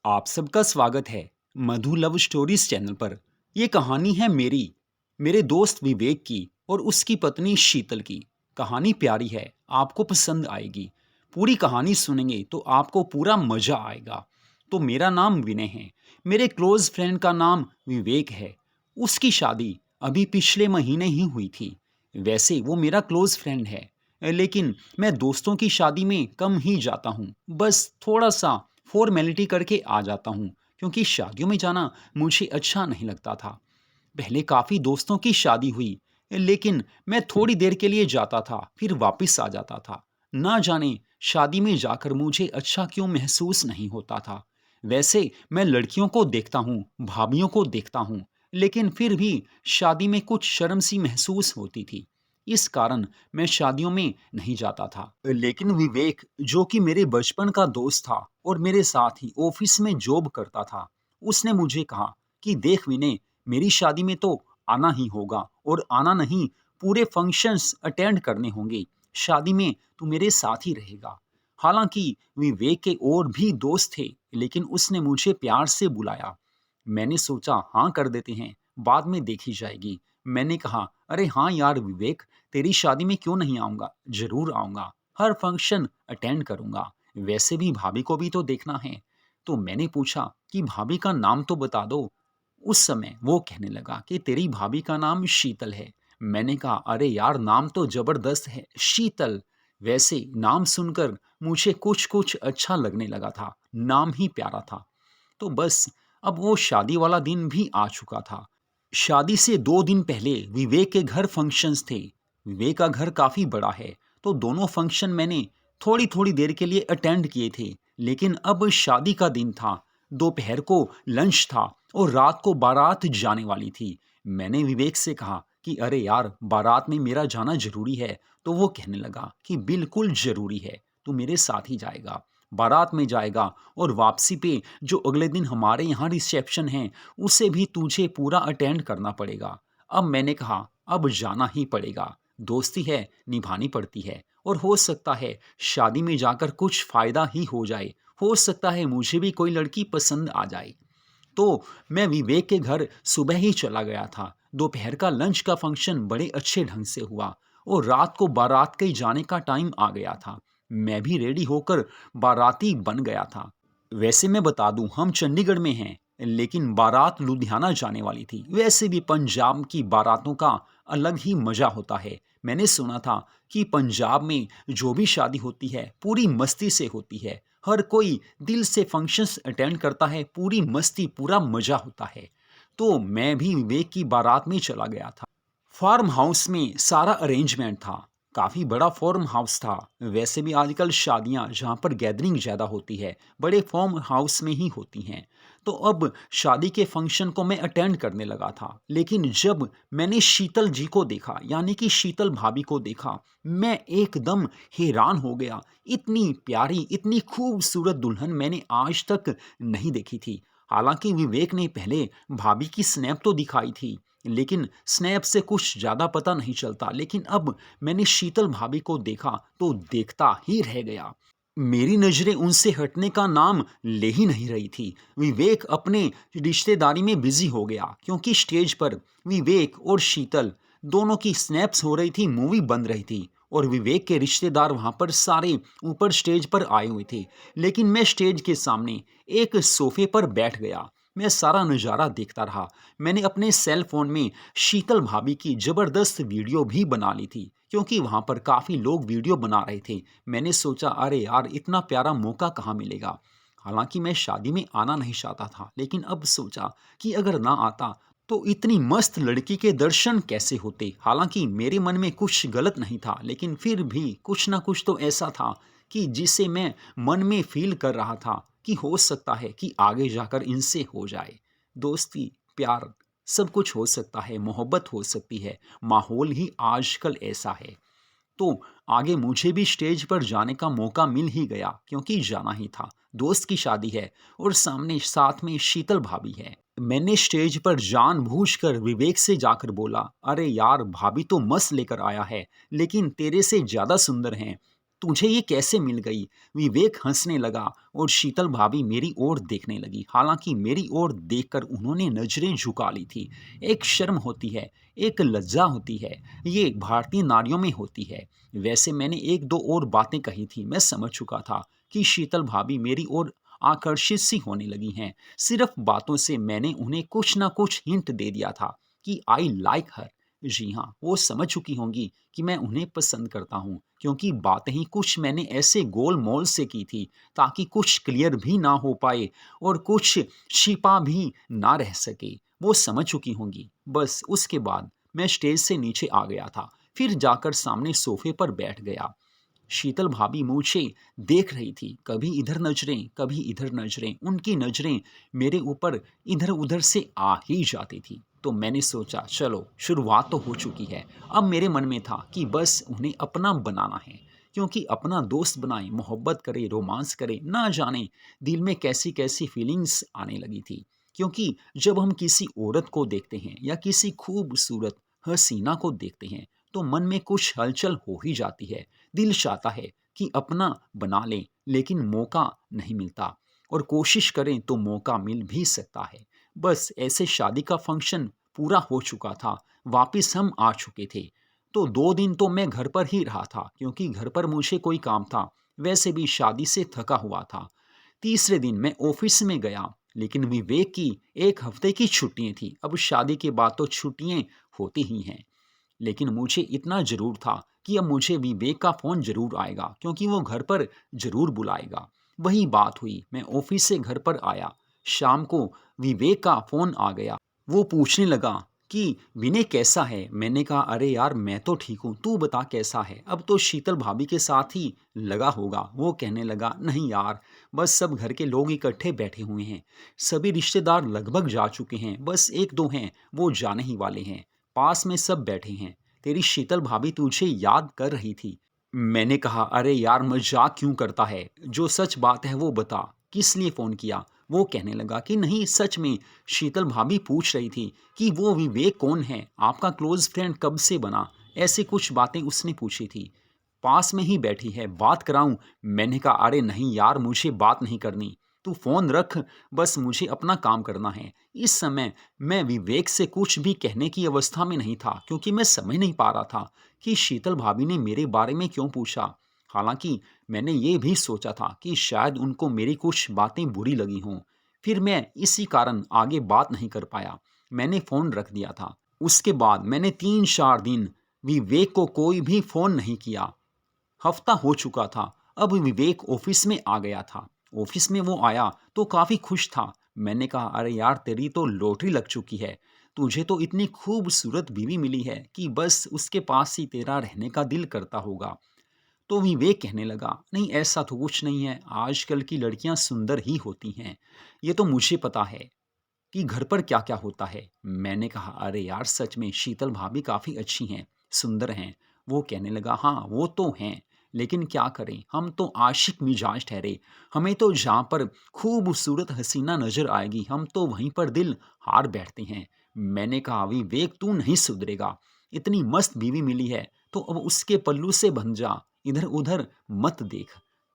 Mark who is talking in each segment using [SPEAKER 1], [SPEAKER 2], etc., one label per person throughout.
[SPEAKER 1] आप सबका स्वागत है मधु लव स्टोरीज चैनल पर। ये कहानी है मेरे दोस्त विवेक की और उसकी पत्नी शीतल की। कहानी प्यारी है, आपको पसंद आएगी। पूरी कहानी सुनेंगे तो आपको पूरा मजा आएगा। तो मेरा नाम विनय है, मेरे क्लोज फ्रेंड का नाम विवेक है। उसकी शादी अभी पिछले महीने ही हुई थी। वैसे वो मेरा क्लोज फ्रेंड है, लेकिन मैं दोस्तों की शादी में कम ही जाता हूँ। बस थोड़ा सा फॉर्मेलिटी करके आ जाता हूँ, क्योंकि शादियों में जाना मुझे अच्छा नहीं लगता था। पहले काफ़ी दोस्तों की शादी हुई, लेकिन मैं थोड़ी देर के लिए जाता था, फिर वापस आ जाता था। ना जाने शादी में जाकर मुझे अच्छा क्यों महसूस नहीं होता था। वैसे मैं लड़कियों को देखता हूँ, भाभीियों को देखता हूँ, लेकिन फिर भी शादी में कुछ शर्म सी महसूस होती थी। इस कारण मैं शादियों में नहीं जाता था। लेकिन विवेक, जो कि मेरे बचपन का दोस्त था और मेरे साथ ही ऑफिस में जॉब करता था, उसने मुझे कहा कि देख विनय, मेरी शादी में तो आना ही होगा, और आना नहीं, पूरे फंक्शंस अटेंड करने होंगे। शादी में तू मेरे साथ ही रहेगा। हालांकि विवेक के और भी दोस्त थे, लेकिन उसने मुझे प्यार से बुलाया। मैंने सोचा हाँ कर देते हैं, बाद में देखी जाएगी। मैंने कहा अरे हाँ यार विवेक, तेरी शादी में क्यों नहीं आऊंगा, जरूर आऊंगा। हर फंक्शन अटेंड करूंगा। वैसे भी भाभी को भी तो देखना है। तो मैंने पूछा कि भाभी का नाम तो बता दो। उस समय वो कहने लगा कि तेरी भाभी का नाम शीतल है। मैंने कहा अरे यार, नाम तो जबरदस्त है, शीतल। वैसे नाम सुनकर मुझे कुछ कुछ अच्छा लगने लगा था, नाम ही प्यारा था। तो बस, अब वो शादी वाला दिन भी आ चुका था। शादी से 2 दिन पहले विवेक के घर फंक्शंस थे। विवेक का घर काफी बड़ा है, तो दोनों फंक्शन मैंने थोड़ी थोड़ी देर के लिए अटेंड किए थे। लेकिन अब शादी का दिन था, दोपहर को लंच था और रात को बारात जाने वाली थी। मैंने विवेक से कहा कि अरे यार, बारात में मेरा जाना जरूरी है। तो वो कहने लगा कि बिल्कुल जरूरी है, तू मेरे साथ ही जाएगा, बारात में जाएगा, और वापसी पे जो अगले दिन हमारे यहाँ रिसेप्शन है, उसे भी तुझे पूरा अटेंड करना पड़ेगा। अब मैंने कहा अब जाना ही पड़ेगा, दोस्ती है, निभानी पड़ती है। और हो सकता है शादी में जाकर कुछ फायदा ही हो जाए, हो सकता है मुझे भी कोई लड़की पसंद आ जाए। तो मैं विवेक के घर सुबह ही चला गया था। दोपहर का लंच का फंक्शन बड़े अच्छे ढंग से हुआ, और रात को बारात के जाने का टाइम आ गया था। मैं भी रेडी होकर बाराती बन गया था। वैसे मैं बता दूं, हम चंडीगढ़ में हैं, लेकिन बारात लुधियाना जाने वाली थी। वैसे भी पंजाब की बारातों का अलग ही मजा होता है। मैंने सुना था कि पंजाब में जो भी शादी होती है पूरी मस्ती से होती है। हर कोई दिल से फंक्शंस अटेंड करता है, पूरी मस्ती, पूरा मजा होता है। तो मैं भी विवेक की बारात में चला गया था। फार्म हाउस में सारा अरेंजमेंट था, काफी बड़ा फार्म हाउस था। वैसे भी आजकल शादियां जहां पर गैदरिंग ज्यादा होती है, बड़े फार्म हाउस में ही होती हैं। तो अब शादी के फंक्शन को मैं अटेंड करने लगा था, लेकिन जब मैंने शीतल जी को देखा, यानी कि शीतल भाभी को देखा, मैं एकदम हैरान हो गया। इतनी प्यारी, इतनी खूबसूरत दुल्हन मैंने आज तक नहीं देखी थी। हालांकि विवेक ने पहले भाभी की स्नैप तो दिखाई थी, लेकिन स्नैप से कुछ ज़्यादा पता नहीं चलता। लेकिन अब मैंने शीतल भाभी को देखा तो देखता ही रह गया। मेरी नज़रें उनसे हटने का नाम ले ही नहीं रही थी। विवेक अपने रिश्तेदारी में बिजी हो गया, क्योंकि स्टेज पर विवेक और शीतल दोनों की स्नैप्स हो रही थी, मूवी बन रही थी। और विवेक के रिश्तेदार वहां पर सारे ऊपर स्टेज पर आए हुए थे। लेकिन मैं स्टेज के सामने एक सोफे पर बैठ गया। मैं सारा नज़ारा देखता रहा। मैंने अपने सेल फोन में शीतल भाभी की ज़बरदस्त वीडियो भी बना ली थी, क्योंकि वहाँ पर काफ़ी लोग वीडियो बना रहे थे। मैंने सोचा अरे यार, इतना प्यारा मौका कहाँ मिलेगा। हालांकि मैं शादी में आना नहीं चाहता था, लेकिन अब सोचा कि अगर ना आता तो इतनी मस्त लड़की के दर्शन कैसे होते। हालांकि मेरे मन में कुछ गलत नहीं था, लेकिन फिर भी कुछ ना कुछ तो ऐसा था कि जिसे मैं मन में फील कर रहा था कि हो सकता है कि आगे जाकर इनसे हो जाए। दोस्ती, प्यार, सब कुछ हो सकता है, मोहब्बत हो सकती है। माहौल ही आजकल ऐसा है। तो आगे मुझे भी स्टेज पर जाने का मौका मिल ही गया, क्योंकि जाना ही था। दोस्त की शादी है और सामने साथ में शीतल भाभी है। मैंने स्टेज पर जानबूझकर विवेक से जाकर बोला, अरे यार, भाभी तो मस्त लेकर आया है, लेकिन तेरे से ज्यादा सुंदर हैं। तुझे ये कैसे मिल गई? विवेक हंसने लगा और शीतल भाभी मेरी ओर देखने लगी। हालांकि मेरी ओर देखकर उन्होंने नजरें झुका ली थी। एक शर्म होती है, एक लज्जा होती है, ये भारतीय नारियों में होती है। वैसे मैंने एक दो और बातें कही थी। मैं समझ चुका था कि शीतल भाभी मेरी ओर आकर्षित सी होने लगी हैं। सिर्फ बातों से मैंने उन्हें कुछ ना कुछ हिंट दे दिया था कि आई लाइक हर। जी हाँ, वो समझ चुकी होंगी कि मैं उन्हें पसंद करता हूँ, क्योंकि बातें ही कुछ मैंने ऐसे गोल मोल से की थी ताकि कुछ क्लियर भी ना हो पाए और कुछ छिपा भी ना रह सके। वो समझ चुकी होंगी। बस उसके बाद मैं स्टेज से नीचे आ गया था। फिर जाकर सामने सोफे पर बैठ गया। शीतल भाभी मुझे देख रही थी, कभी इधर नजरें कभी इधर नजरें। उनकी नजरें मेरे ऊपर इधर उधर से आ ही जाती थी। तो मैंने सोचा चलो शुरुआत तो हो चुकी है। अब मेरे मन में था कि बस उन्हें अपना बनाना है, क्योंकि अपना दोस्त बनाए, मोहब्बत करे, रोमांस करे, ना जाने दिल में कैसी कैसी फीलिंग्स आने लगी थी। क्योंकि जब हम किसी औरत को देखते हैं या किसी खूबसूरत हसीना को देखते हैं तो मन में कुछ हलचल हो ही जाती है। दिल चाहता है कि अपना बना लें, लेकिन मौका नहीं मिलता, और कोशिश करें तो मौका मिल भी सकता है। बस ऐसे शादी का फंक्शन पूरा हो चुका था, वापिस हम आ चुके थे। तो 2 दिन तो मैं घर पर ही रहा था, क्योंकि घर पर मुझे कोई काम था। वैसे भी शादी से थका हुआ था। तीसरे दिन मैं ऑफिस में गया, लेकिन विवेक की 1 हफ्ते की छुट्टियां थी। अब शादी के बाद तो छुट्टियां होती ही हैं, लेकिन मुझे इतना ज़रूर था कि अब मुझे विवेक का फ़ोन ज़रूर आएगा, क्योंकि वो घर पर ज़रूर बुलाएगा। वही बात हुई, मैं ऑफिस से घर पर आया। शाम को विवेक का फ़ोन आ गया। वो पूछने लगा कि विनय कैसा है? मैंने कहा अरे यार मैं तो ठीक हूँ, तू बता कैसा है? अब तो शीतल भाभी के साथ ही लगा होगा। वो कहने लगा नहीं यार, बस सब घर के लोग इकट्ठे बैठे हुए हैं। सभी रिश्तेदार लगभग जा चुके हैं, बस एक दो हैं वो जाने ही वाले हैं। पास में सब बैठे हैं। तेरी शीतल भाभी तुझे याद कर रही थी। मैंने कहा अरे यार मजाक क्यों करता है? जो सच बात है वो बता, किस लिए फ़ोन किया? वो कहने लगा कि नहीं सच में, शीतल भाभी पूछ रही थी कि वो विवेक कौन है, आपका क्लोज फ्रेंड कब से बना? ऐसी कुछ बातें उसने पूछी थी। पास में ही बैठी है, बात कराऊं? मैंने कहा अरे नहीं यार मुझे बात नहीं करनी, तू फ़ोन रख, बस मुझे अपना काम करना है। इस समय मैं विवेक से कुछ भी कहने की अवस्था में नहीं था, क्योंकि मैं समझ नहीं पा रहा था कि शीतल भाभी ने मेरे बारे में क्यों पूछा। हालांकि मैंने ये भी सोचा था कि शायद उनको मेरी कुछ बातें बुरी लगी हों। फिर मैं इसी कारण आगे बात नहीं कर पाया। मैंने फ़ोन रख दिया था। उसके बाद मैंने 3-4 दिन विवेक को कोई भी फ़ोन नहीं किया। हफ्ता हो चुका था। अब विवेक ऑफिस में आ गया था। ऑफिस में वो आया तो काफ़ी खुश था। मैंने कहा अरे यार तेरी तो लॉटरी लग चुकी है। तुझे तो इतनी खूबसूरत बीवी मिली है कि बस उसके पास ही तेरा रहने का दिल करता होगा। तो विवेक कहने लगा नहीं ऐसा तो कुछ नहीं है, आजकल की लड़कियां सुंदर ही होती हैं। ये तो मुझे पता है कि घर पर क्या-क्या होता है। मैंने कहा अरे यार सच में शीतल भाभी काफ़ी अच्छी हैं, सुंदर हैं। वो कहने लगा हाँ, वो तो हैं, लेकिन क्या करें, हम तो आशिक मिजाज ठहरे। हमें तो जहाँ पर खूबसूरत हसीना नज़र आएगी, हम तो वहीं पर दिल हार बैठते हैं। मैंने कहा विवेक तू नहीं सुधरेगा, इतनी मस्त बीवी मिली है, तो अब उसके पल्लू से बंध जा, इधर-उधर मत देख।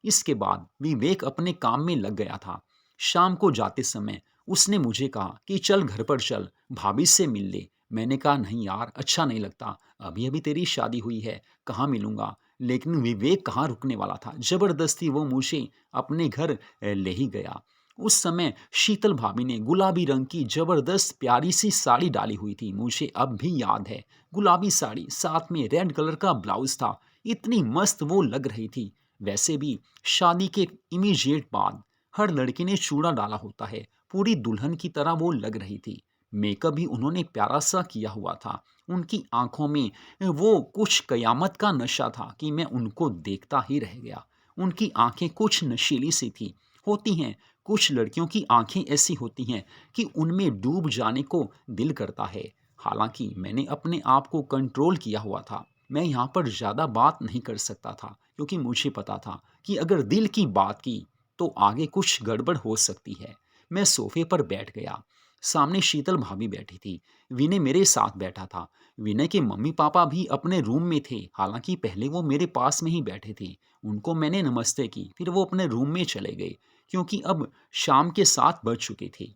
[SPEAKER 1] इसके बाद विवेक अपने काम में लग गया था। शाम को जाते समय उसने मुझे कहा कि चल घर पर चल, भाभी से मिल ले। मैंने कहा नहीं यार अच्छा नहीं लगता, अभी अभी तेरी शादी हुई है, कहाँ मिलूंगा? लेकिन विवेक कहाँ रुकने वाला था, जबरदस्ती वो मुझे अपने घर ले ही गया। उस समय शीतल भाभी ने गुलाबी रंग की जबरदस्त प्यारी सी साड़ी डाली हुई थी, मुझे अब भी याद है। गुलाबी साड़ी साथ में रेड कलर का ब्लाउज था, इतनी मस्त वो लग रही थी। वैसे भी शादी के इमीडिएट बाद हर लड़की ने चूड़ा डाला होता है, पूरी दुल्हन की तरह वो लग रही थी। मेकअप भी उन्होंने प्यारा सा किया हुआ था। उनकी आंखों में वो कुछ कयामत का नशा था कि मैं उनको देखता ही रह गया। उनकी आंखें कुछ नशीली सी थी। होती हैं, कुछ लड़कियों की आंखें ऐसी होती हैं कि उनमें डूब जाने को दिल करता है। हालांकि मैंने अपने आप को कंट्रोल किया हुआ था। मैं यहाँ पर ज़्यादा बात नहीं कर सकता था, क्योंकि मुझे पता था कि अगर दिल की बात की तो आगे कुछ गड़बड़ हो सकती है। मैं सोफे पर बैठ गया। सामने शीतल भाभी बैठी थी। विनय मेरे साथ बैठा था। विनय के मम्मी पापा भी अपने रूम में थे। हालांकि पहले वो मेरे पास में ही बैठे थे। उनको मैंने नमस्ते की, फिर वो अपने रूम में चले गए क्योंकि अब शाम के 7 बज चुके थे।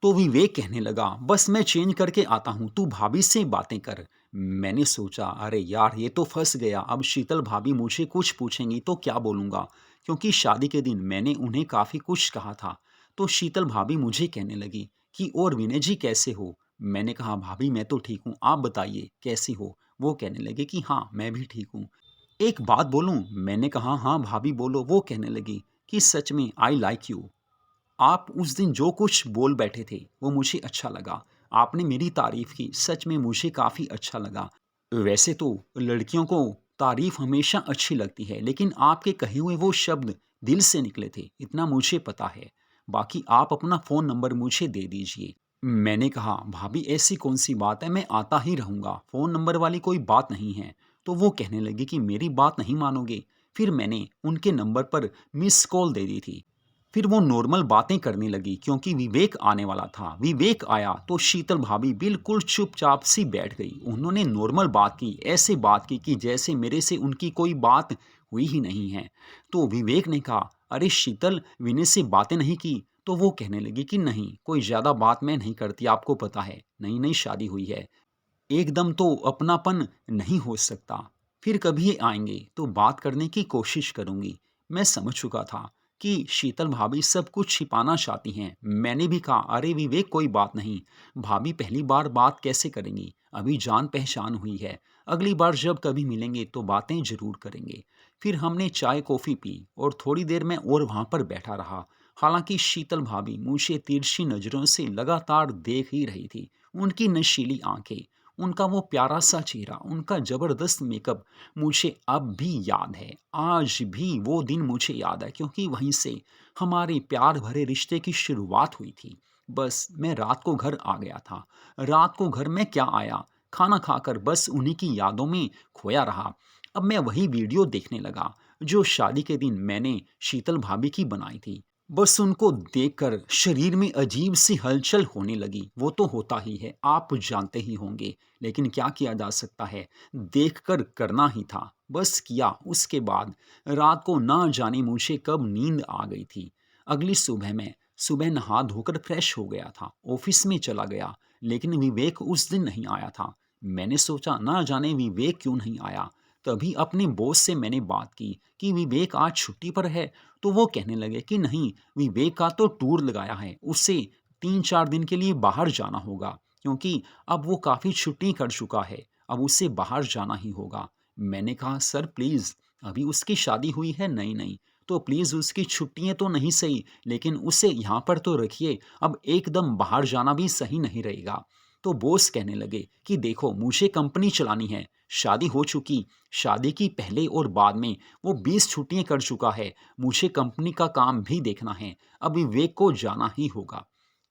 [SPEAKER 1] तो विवेक कहने लगा, बस मैं चेंज करके आता हूँ, तू भाभी से बातें कर। मैंने सोचा, अरे यार ये तो फंस गया। अब शीतल भाभी मुझे कुछ पूछेंगी तो क्या बोलूँगा, क्योंकि शादी के दिन मैंने उन्हें काफ़ी कुछ कहा था। तो शीतल भाभी मुझे कहने लगी कि और विनय जी कैसे हो। मैंने कहा, भाभी मैं तो ठीक हूँ, आप बताइए कैसी हो। वो कहने लगे कि हाँ मैं भी ठीक हूँ। एक बात बोलूँ। मैंने कहा, हाँ भाभी बोलो। वो कहने लगी कि सच में आई लाइक यू। आप उस दिन जो कुछ बोल बैठे थे वो मुझे अच्छा लगा। आपने मेरी तारीफ की, सच में मुझे काफ़ी अच्छा लगा। वैसे तो लड़कियों को तारीफ हमेशा अच्छी लगती है, लेकिन आपके कहे हुए वो शब्द दिल से निकले थे, इतना मुझे पता है। बाकी आप अपना फ़ोन नंबर मुझे दे दीजिए। मैंने कहा, भाभी ऐसी कौन सी बात है, मैं आता ही रहूँगा, फ़ोन नंबर वाली कोई बात नहीं है। तो वो कहने लगी कि मेरी बात नहीं मानोगे। फिर मैंने उनके नंबर पर मिस कॉल दे दी थी। फिर वो नॉर्मल बातें करने लगी क्योंकि विवेक आने वाला था। विवेक आया तो शीतल भाभी बिल्कुल चुपचाप सी बैठ गई। उन्होंने नॉर्मल बात की, ऐसे बात की कि जैसे मेरे से उनकी कोई बात हुई ही नहीं है। तो विवेक ने कहा, अरे शीतल, विनय से बातें नहीं की। तो वो कहने लगी कि नहीं, कोई ज़्यादा बात मैं नहीं करती, आपको पता है नई नई शादी हुई है, एकदम तो अपनापन नहीं हो सकता। फिर कभी आएंगे तो बात करने की कोशिश करूंगी। मैं समझ चुका था कि शीतल भाभी सब कुछ छिपाना चाहती हैं। मैंने भी कहा, अरे विवेक कोई बात नहीं, भाभी पहली बार बात कैसे करेंगी, अभी जान पहचान हुई है, अगली बार जब कभी मिलेंगे तो बातें जरूर करेंगे। फिर हमने चाय कॉफ़ी पी और थोड़ी देर मैं और वहाँ पर बैठा रहा। हालांकि शीतल भाभी मुझे तिरछी नज़रों से लगातार देख ही रही थी। उनकी नशीली आंखें, उनका वो प्यारा सा चेहरा, उनका ज़बरदस्त मेकअप मुझे अब भी याद है। आज भी वो दिन मुझे याद है क्योंकि वहीं से हमारे प्यार भरे रिश्ते की शुरुआत हुई थी। बस मैं रात को घर आ गया था। रात को घर में क्या आया, खाना खाकर बस उन्हीं की यादों में खोया रहा। अब मैं वही वीडियो देखने लगा जो शादी के दिन मैंने शीतल भाभी की बनाई थी। बस उनको देखकर शरीर में अजीब सी हलचल होने लगी। वो तो होता ही है, आप जानते ही होंगे, लेकिन क्या किया जा सकता है, देखकर करना ही था। बस किया। उसके बाद रात को ना जाने मुझे कब नींद आ गई थी। अगली सुबह मैं सुबह नहा धोकर फ्रेश हो गया था, ऑफिस में चला गया, लेकिन विवेक उस दिन नहीं आया था। मैंने सोचा ना जाने विवेक क्यों नहीं आया। तभी अपने बॉस से मैंने बात की कि विवेक आज छुट्टी पर है। तो वो कहने लगे कि नहीं, विवेक का तो टूर लगाया है, उसे 3-4 दिन के लिए बाहर जाना होगा क्योंकि अब वो काफ़ी छुट्टी कर चुका है, अब उसे बाहर जाना ही होगा। मैंने कहा, सर प्लीज़, अभी उसकी शादी हुई है नई नई, तो प्लीज़ उसकी छुट्टियाँ तो नहीं सही, लेकिन उसे यहाँ पर तो रखिए, अब एकदम बाहर जाना भी सही नहीं रहेगा। तो बॉस कहने लगे कि देखो मुझे कंपनी चलानी है, शादी हो चुकी, शादी की पहले और बाद में वो 20 छुट्टियाँ कर चुका है, मुझे कंपनी का काम भी देखना है, अब विवेक को जाना ही होगा।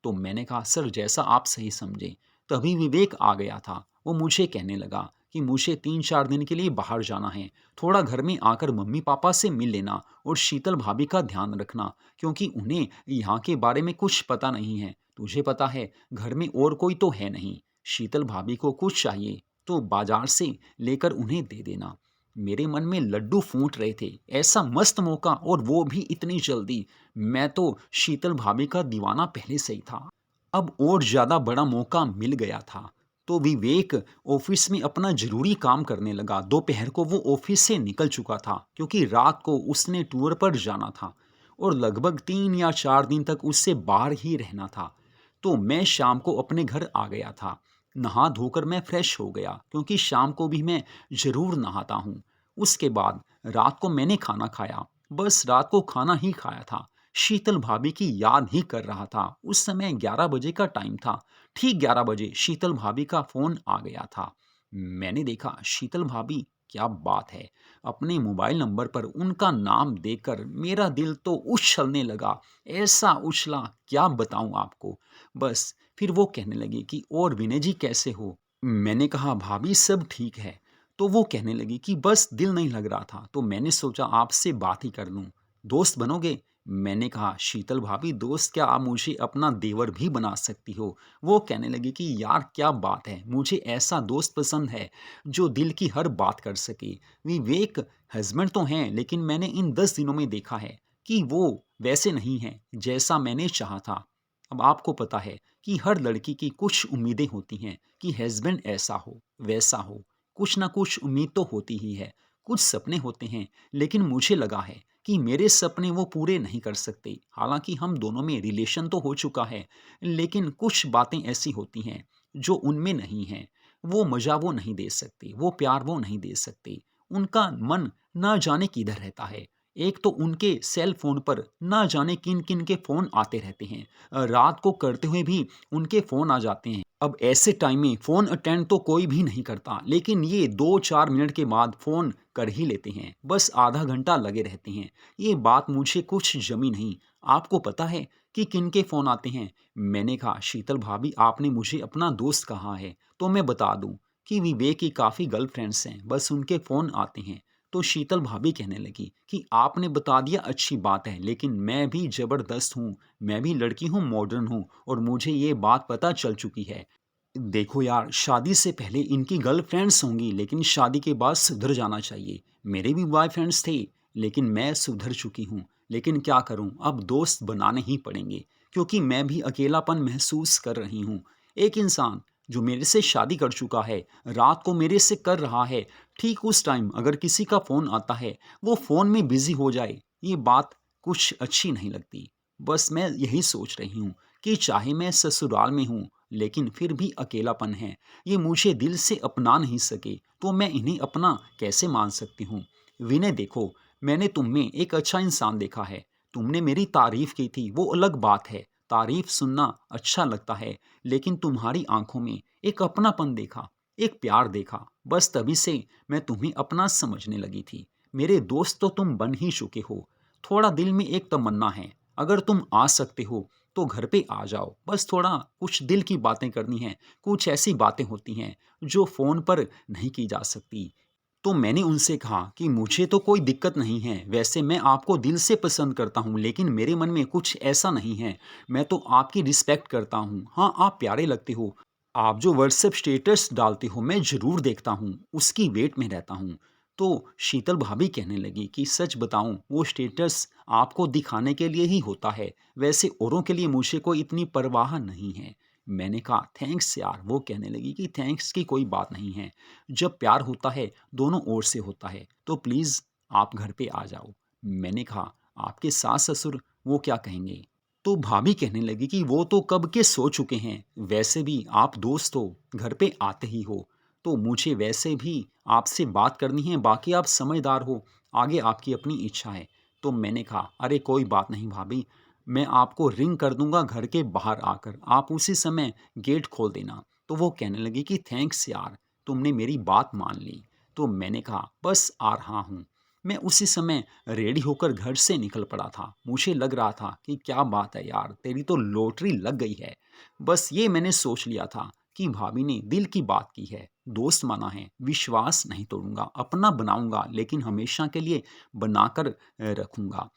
[SPEAKER 1] तो मैंने कहा, सर जैसा आप सही समझें। तभी विवेक आ गया था। वो मुझे कहने लगा कि मुझे 3-4 दिन के लिए बाहर जाना है, थोड़ा घर में आकर मम्मी पापा से मिल लेना और शीतल भाभी का ध्यान रखना क्योंकि उन्हें यहाँ के बारे में कुछ पता नहीं है। तुझे पता है घर में और कोई तो है नहीं, शीतल भाभी को कुछ चाहिए तो बाजार से लेकर उन्हें दे देना। मेरे मन में लड्डू फूट रहे थे, ऐसा मस्त मौका और वो भी इतनी जल्दी। मैं तो शीतल भाभी का दीवाना पहले से ही था, अब और ज़्यादा बड़ा मौका मिल गया था। तो विवेक ऑफिस में अपना ज़रूरी काम करने लगा। दोपहर को वो ऑफिस से निकल चुका था क्योंकि रात को उसने टूर पर जाना था और लगभग 3 या 4 दिन तक उससे बाहर ही रहना था। तो मैं शाम को अपने घर आ गया था। नहा धोकर मैं फ्रेश हो गया क्योंकि शाम को भी मैं ज़रूर नहाता हूँ। उसके बाद रात को मैंने खाना खाया, बस रात को खाना ही खाया था। शीतल भाभी की याद ही कर रहा था। उस समय 11 बजे का टाइम था। ठीक 11 बजे शीतल भाभी का फ़ोन आ गया था। मैंने देखा शीतल भाभी, क्या बात है! अपने मोबाइल नंबर पर उनका नाम देखकर मेरा दिल तो उछलने लगा। ऐसा उछला क्या बताऊँ आपको। बस फिर वो कहने लगी कि और विनय जी कैसे हो? मैंने कहा, भाभी सब ठीक है। तो वो कहने लगी कि बस दिल नहीं लग रहा था, तो मैंने सोचा आपसे बात ही कर लूँ। दोस्त बनोगे? मैंने कहा, शीतल भाभी दोस्त क्या आप मुझे अपना देवर भी बना सकती हो? वो कहने लगी कि यार क्या बात है, मुझे ऐसा दोस्त पसंद है जो दिल की हर बात कर सके। विवेक हस्बैंड तो हैं लेकिन मैंने इन 10 दिनों में देखा है कि वो वैसे नहीं हैं जैसा मैंने चाहा था। अब आपको पता है कि हर लड़की की कुछ उम्मीदें होती हैं कि हस्बैंड ऐसा हो, वैसा हो, कुछ ना कुछ उम्मीद तो होती ही है, कुछ सपने होते हैं, लेकिन मुझे लगा है कि मेरे सपने वो पूरे नहीं कर सकते। हालाँकि हम दोनों में रिलेशन तो हो चुका है, लेकिन कुछ बातें ऐसी होती हैं जो उनमें नहीं हैं। वो मज़ा वो नहीं दे सकते, वो प्यार वो नहीं दे सकते। उनका मन ना जाने किधर रहता है। एक तो उनके सेल फ़ोन पर ना जाने किन-किन के फ़ोन आते रहते हैं। रात को करते हुए भी उनके फ़ोन आ जाते हैं। अब ऐसे टाइम में फ़ोन अटेंड तो कोई भी नहीं करता, लेकिन ये 2-4 मिनट के बाद फ़ोन कर ही लेते हैं। बस आधा घंटा लगे रहते हैं। ये बात मुझे कुछ जमी नहीं। आपको पता है कि किनके फ़ोन आते हैं? मैंने कहा, शीतल भाभी आपने मुझे अपना दोस्त कहा है, तो मैं बता दूँ कि विवेक की काफ़ी गर्लफ्रेंड्स हैं, बस उनके फ़ोन आते हैं। तो शीतल भाभी कहने लगी कि आपने बता दिया अच्छी बात है, लेकिन मैं भी ज़बरदस्त हूँ, मैं भी लड़की हूँ, मॉडर्न हूँ और मुझे ये बात पता चल चुकी है। देखो यार, शादी से पहले इनकी गर्लफ्रेंड्स होंगी, लेकिन शादी के बाद सुधर जाना चाहिए। मेरे भी बॉयफ्रेंड्स थे, लेकिन मैं सुधर चुकी हूँ। लेकिन क्या करूँ, अब दोस्त बनाने ही पड़ेंगे, क्योंकि मैं भी अकेलापन महसूस कर रही हूँ। एक इंसान जो मेरे से शादी कर चुका है, रात को मेरे से कर रहा है, ठीक उस टाइम अगर किसी का फ़ोन आता है, वो फ़ोन में बिज़ी हो जाए, ये बात कुछ अच्छी नहीं लगती। बस मैं यही सोच रही हूँ कि चाहे मैं ससुराल में हूँ, लेकिन फिर भी अकेलापन है। ये मुझे दिल से अपना नहीं सके, तो मैं इन्हें अपना कैसे मान सकती हूँ? विनय देखो, मैंने तुम में एक अच्छा इंसान देखा है। तुमने मेरी तारीफ़ की थी, वो अलग बात है। तारीफ़ सुनना अच्छा लगता है, लेकिन तुम्हारी आँखों में एक अपनापन देखा, एक प्यार देखा। बस तभी से मैं तुम्हें अपना समझने लगी थी। मेरे दोस्त तो तुम बन ही चुके हो। थोड़ा दिल में एक तमन्ना है, अगर तुम आ सकते हो तो घर पे आ जाओ। बस थोड़ा कुछ दिल की बातें करनी हैं, कुछ ऐसी बातें होती हैं जो फ़ोन पर नहीं की जा सकती। तो मैंने उनसे कहा कि मुझे तो कोई दिक्कत नहीं है, वैसे मैं आपको दिल से पसंद करता हूँ, लेकिन मेरे मन में कुछ ऐसा नहीं है। मैं तो आपकी रिस्पेक्ट करता हूँ। हाँ, आप प्यारे लगते हो। आप जो व्हाट्सएप स्टेटस डालते हो मैं ज़रूर देखता हूँ, उसकी वेट में रहता हूँ। तो शीतल भाभी कहने लगी कि सच बताऊँ, वो स्टेटस आपको दिखाने के लिए ही होता है, वैसे औरों के लिए मुझे कोई इतनी परवाह नहीं है। मैंने कहा थैंक्स यार। वो कहने लगी कि थैंक्स की कोई बात नहीं है। जब प्यार होता है दोनों ओर से होता है, तो प्लीज़ आप घर पे आ जाओ। मैंने कहा आपके सास ससुर वो क्या कहेंगे? तो भाभी कहने लगी कि वो तो कब के सो चुके हैं, वैसे भी आप दोस्त हो, घर पे आते ही हो, तो मुझे वैसे भी आपसे बात करनी है, बाकी आप समझदार हो, आगे आपकी अपनी इच्छा है। तो मैंने कहा अरे कोई बात नहीं भाभी, मैं आपको रिंग कर दूंगा घर के बाहर आकर, आप उसी समय गेट खोल देना। तो वो कहने लगी कि थैंक्स यार, तुमने मेरी बात मान ली। तो मैंने कहा बस आ रहा हूँ। मैं उसी समय रेडी होकर घर से निकल पड़ा था। मुझे लग रहा था कि क्या बात है यार, तेरी तो लॉटरी लग गई है। बस ये मैंने सोच लिया था कि भाभी ने दिल की बात की है, दोस्त माना है, विश्वास नहीं तोड़ूँगा, अपना बनाऊँगा, लेकिन हमेशा के लिए बनाकर रखूँगा।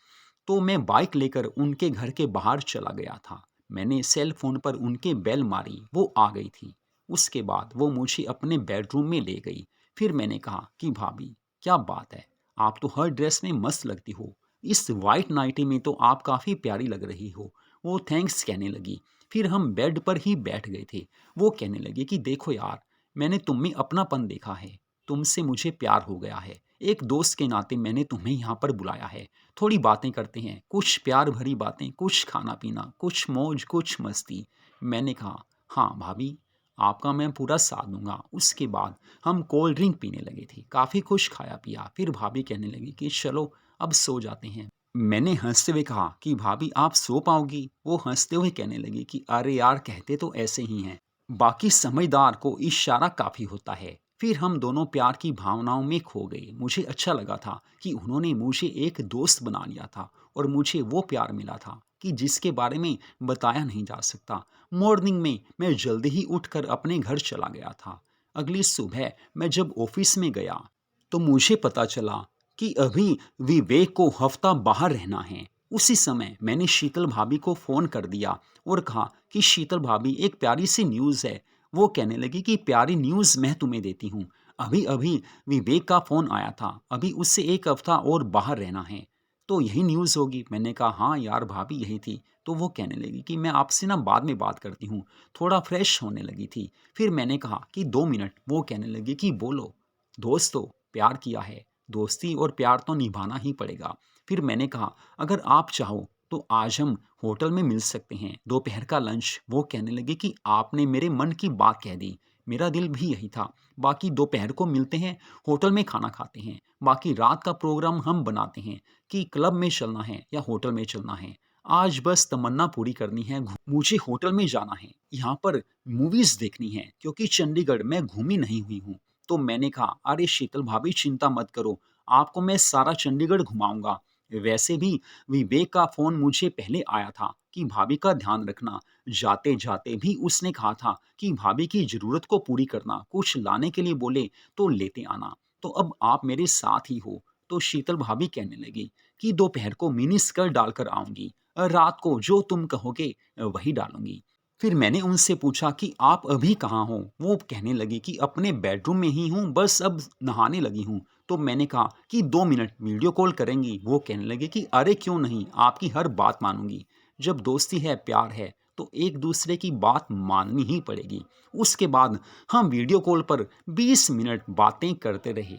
[SPEAKER 1] तो मैं बाइक लेकर उनके घर के बाहर चला गया था। मैंने सेल फ़ोन पर उनके बेल मारी, वो आ गई थी। उसके बाद वो मुझे अपने बेडरूम में ले गई। फिर मैंने कहा कि भाभी, क्या बात है, आप तो हर ड्रेस में मस्त लगती हो। इस व्हाइट नाइटी में तो आप काफ़ी प्यारी लग रही हो। वो थैंक्स कहने लगी। फिर हम बेड पर ही बैठ गए थे। वो कहने लगी कि देखो यार, मैंने तुम में अपनापन देखा है। तुमसे मुझे प्यार हो गया है। एक दोस्त के नाते मैंने तुम्हें यहाँ पर बुलाया है। थोड़ी बातें करते हैं, कुछ प्यार भरी बातें, कुछ खाना-पीना, कुछ मौज, कुछ मस्ती। मैंने कहा, हाँ भाभी, आपका मैं पूरा साथ दूँगा। उसके बाद हम कोल्ड ड्रिंक पीने लगे थे, काफ़ी कुछ खाया-पिया। फिर भाभी कहने लगी कि चलो अब सो जाते हैं। मैंने हँसते हुए कहा कि भाभी आप सो पाओगी? वो हँसते हुए कहने लगी कि अरे यार, कहते तो ऐसे ही हैं। बाकी समझदार को इशारा काफ़ी होता है। फिर हम दोनों प्यार की भावनाओं में खो गए। मुझे अच्छा लगा था कि उन्होंने मुझे एक दोस्त बना लिया था और मुझे वो प्यार मिला था कि जिसके बारे में बताया नहीं जा सकता। मॉर्निंग में मैं जल्दी ही उठकर अपने घर चला गया था। अगली सुबह मैं जब ऑफिस में गया, तो मुझे पता चला कि अभी विवेक को हफ्ता बाहर रहना है। उसी समय मैंने शीतल भाभी को फ़ोन कर दिया और कहा कि शीतल भाभी, एक प्यारी सी न्यूज़ है। वो कहने लगी कि प्यारी न्यूज़ मैं तुम्हें देती हूँ। अभी-अभी विवेक का फ़ोन आया था, अभी उससे 1 हफ़्ता और बाहर रहना है। तो यही न्यूज़ होगी। मैंने कहा हाँ यार भाभी, यही थी। तो वो कहने लगी कि मैं आपसे ना बाद में बात करती हूँ, थोड़ा फ्रेश होने लगी थी। फिर मैंने कहा कि 2 मिनट। वो कहने लगी कि बोलो। दोस्त तो प्यार किया है, दोस्ती और प्यार तो निभाना ही पड़ेगा। फिर मैंने कहा अगर आप चाहो तो आज हम होटल में मिल सकते हैं, दोपहर का लंच। वो कहने लगी कि आपने मेरे मन की बात कह दी, मेरा दिल भी यही था। बाकी दोपहर को मिलते हैं, होटल में खाना खाते हैं, बाकी रात का प्रोग्राम हम बनाते हैं कि क्लब में चलना है या होटल में चलना है। आज बस तमन्ना पूरी करनी है, मुझे होटल में जाना है, यहाँ पर मूवीज़ देखनी है क्योंकि चंडीगढ़ मैं घूमी नहीं हुई हूँ। तो मैंने कहा अरे शीतल भाभी, चिंता मत करो, आपको मैं सारा चंडीगढ़ घुमाऊँगा। वैसे भी विवेक का फ़ोन मुझे पहले आया था कि भाभी का ध्यान रखना। जाते-जाते भी उसने कहा था कि भाभी की ज़रूरत को पूरी करना, कुछ लाने के लिए बोले तो लेते आना। तो अब आप मेरे साथ ही हो। तो शीतल भाभी कहने लगी कि दोपहर को मिनी स्कर्ट डालकर आऊँगी, रात को जो तुम कहोगे वही डालूँगी। फिर मैंने उनसे पूछा कि आप अभी कहाँ हो? वो कहने लगी कि अपने बेडरूम में ही हूँ, बस अब नहाने लगी हूँ। तो मैंने कहा कि 2 मिनट वीडियो कॉल करेंगी? वो कहने लगी कि अरे क्यों नहीं, आपकी हर बात मानूँगी। जब दोस्ती है, प्यार है, तो एक-दूसरे की बात माननी ही पड़ेगी। उसके बाद हम वीडियो कॉल पर 20 मिनट बातें करते रहे।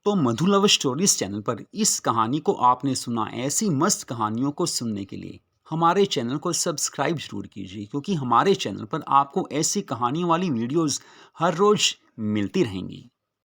[SPEAKER 1] तो मधु लव स्टोरीज चैनल पर इस कहानी को आपने सुना। ऐसी मस्त कहानियों को सुनने के लिए हमारे चैनल को सब्सक्राइब जरूर कीजिए, क्योंकि हमारे चैनल पर आपको ऐसी कहानियों वाली वीडियोस हर रोज मिलती रहेंगी।